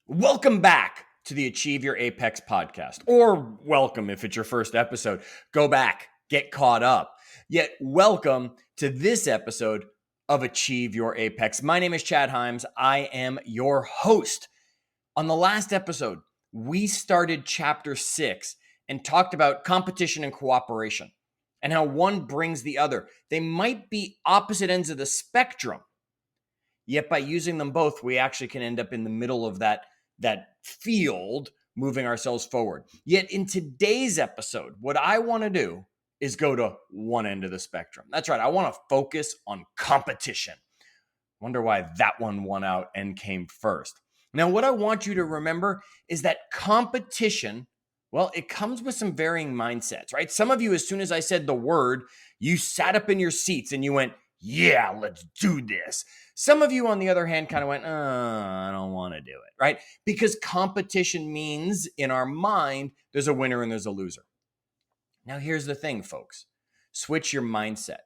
Welcome back to the Achieve Your Apex podcast, or welcome if it's your first episode. Go back, get caught up. Yet, welcome to this episode of Achieve Your Apex. My name is Chad Himes. I am your host. On the last episode, we started chapter 6 and talked about competition and cooperation and how one brings the other. They might be opposite ends of the spectrum, yet by using them both, we actually can end up in the middle of that field, moving ourselves forward. Yet in today's episode, what I want to do is go to one end of the spectrum. That's right. I want to focus on competition. Wonder why that one won out and came first. Now, what I want you to remember is that competition, well, it comes with some varying mindsets, right? Some of you, as soon as I said the word, you sat up in your seats and you went, yeah, let's do this. Some of you, on the other hand, kind of went, I don't want to do it, right? Because competition means in our mind, there's a winner and there's a loser. Now, here's the thing, folks. Switch your mindset.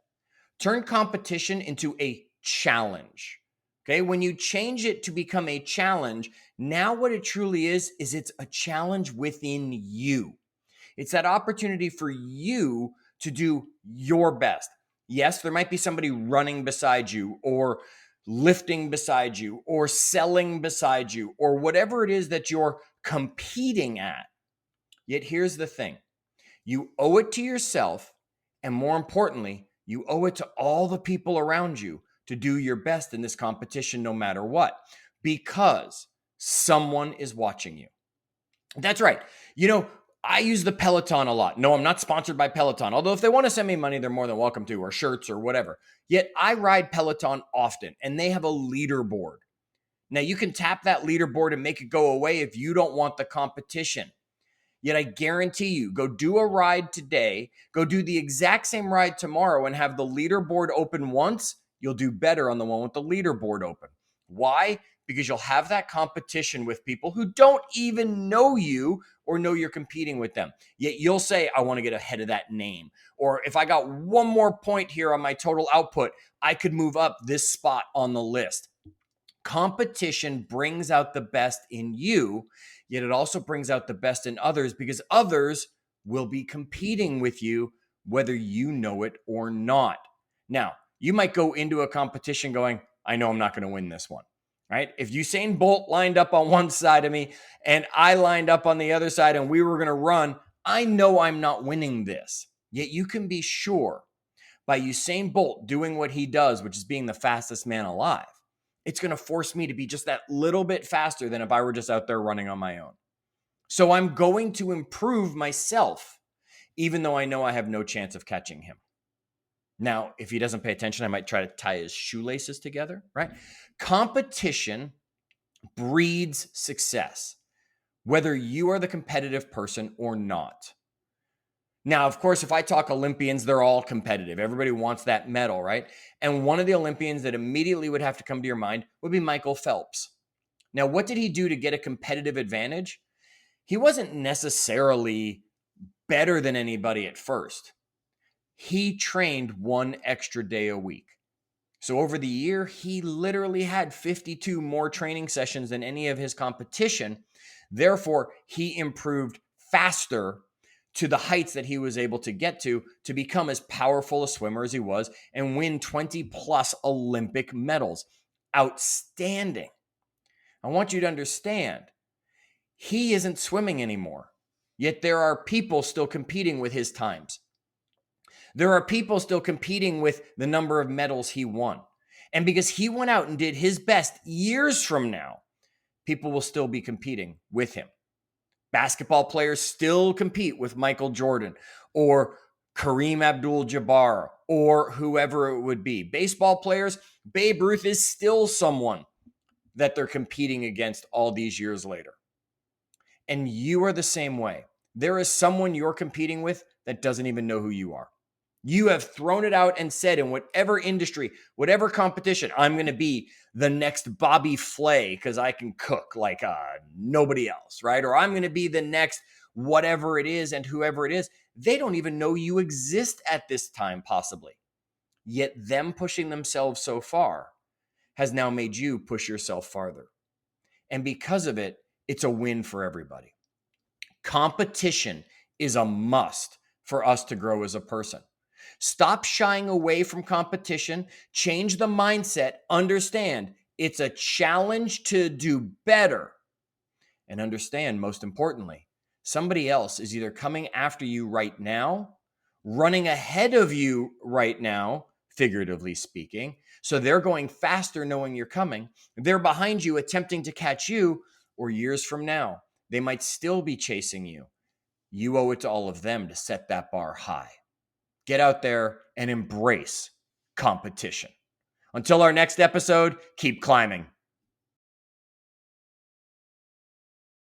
Turn competition into a challenge. Okay, when you change it to become a challenge, now what it truly is it's a challenge within you. It's that opportunity for you to do your best. Yes, there might be somebody running beside you or lifting beside you or selling beside you or whatever it is that you're competing at. Yet here's the thing. You owe it to yourself, and more importantly, you owe it to all the people around you to do your best in this competition no matter what, because someone is watching you. That's right. I use the Peloton a lot. No, I'm not sponsored by Peloton, although if they want to send me money, they're more than welcome to, or shirts or whatever. Yet I ride Peloton often, and they have a leaderboard. Now, you can tap that leaderboard and make it go away if you don't want the competition. Yet I guarantee you, go do a ride today, go do the exact same ride tomorrow and have the leaderboard open once, you'll do better on the one with the leaderboard open. Why? Because you'll have that competition with people who don't even know you or know you're competing with them. Yet you'll say, I want to get ahead of that name. Or if I got one more point here on my total output, I could move up this spot on the list. Competition brings out the best in you, yet it also brings out the best in others because others will be competing with you, whether you know it or not. Now, you might go into a competition going, I know I'm not going to win this one, right? If Usain Bolt lined up on one side of me and I lined up on the other side and we were going to run, I know I'm not winning this. Yet you can be sure by Usain Bolt doing what he does, which is being the fastest man alive, it's going to force me to be just that little bit faster than if I were just out there running on my own. So I'm going to improve myself, even though I know I have no chance of catching him. Now, if he doesn't pay attention, I might try to tie his shoelaces together, right? Competition breeds success, whether you are the competitive person or not. Now, of course, if I talk Olympians, they're all competitive. Everybody wants that medal, right? And one of the Olympians that immediately would have to come to your mind would be Michael Phelps. Now, what did he do to get a competitive advantage? He wasn't necessarily better than anybody at first. He trained one extra day a week. So over the year, he literally had 52 more training sessions than any of his competition. Therefore, he improved faster to the heights that he was able to get to become as powerful a swimmer as he was and win 20 plus Olympic medals. Outstanding. I want you to understand, he isn't swimming anymore, yet there are people still competing with his times. There are people still competing with the number of medals he won. And because he went out and did his best years from now, people will still be competing with him. Basketball players still compete with Michael Jordan or Kareem Abdul-Jabbar or whoever it would be. Baseball players, Babe Ruth is still someone that they're competing against all these years later. And you are the same way. There is someone you're competing with that doesn't even know who you are. You have thrown it out and said in whatever industry, whatever competition, I'm going to be the next Bobby Flay because I can cook like nobody else, right? Or I'm going to be the next whatever it is, and whoever it is, they don't even know you exist at this time, possibly. Yet them pushing themselves so far has now made you push yourself farther. And because of it, it's a win for everybody. Competition is a must for us to grow as a person. Stop shying away from competition. Change the mindset. Understand it's a challenge to do better. And understand, most importantly, somebody else is either coming after you right now, running ahead of you right now, figuratively speaking. So they're going faster knowing you're coming. They're behind you attempting to catch you, or years from now, they might still be chasing you. You owe it to all of them to set that bar high. Get out there and embrace competition. Until our next episode, keep climbing.